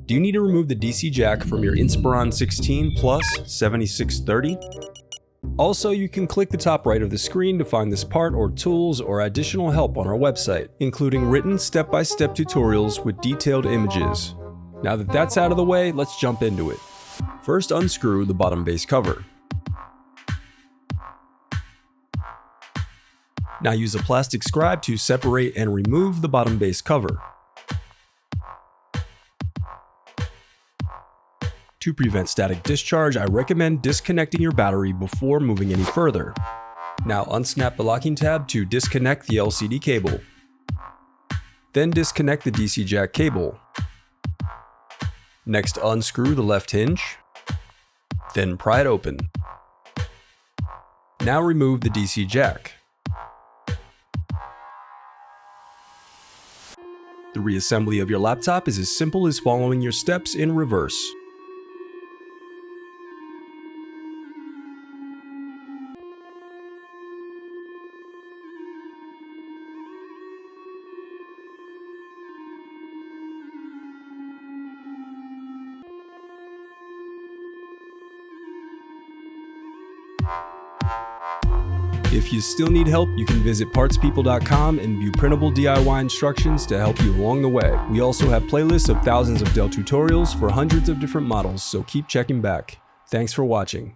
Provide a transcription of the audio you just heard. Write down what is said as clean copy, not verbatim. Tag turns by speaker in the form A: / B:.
A: Do you need to remove the DC jack from your Inspiron 16 Plus 7630? Also, you can click the top right of the screen to find this part or tools or additional help on our website, including written step-by-step tutorials with detailed images. Now that that's out of the way, let's jump into it. First, unscrew the bottom base cover. Now use a plastic scribe to separate and remove the bottom base cover. To prevent static discharge, I recommend disconnecting your battery before moving any further. Now unsnap the locking tab to disconnect the LCD cable. Then disconnect the DC jack cable. Next, unscrew the left hinge. Then pry it open. Now remove the DC jack. The reassembly of your laptop is as simple as following your steps in reverse. If you still need help, you can visit partspeople.com and view printable DIY instructions to help you along the way. We also have playlists of thousands of Dell tutorials for hundreds of different models, so keep checking back. Thanks for watching.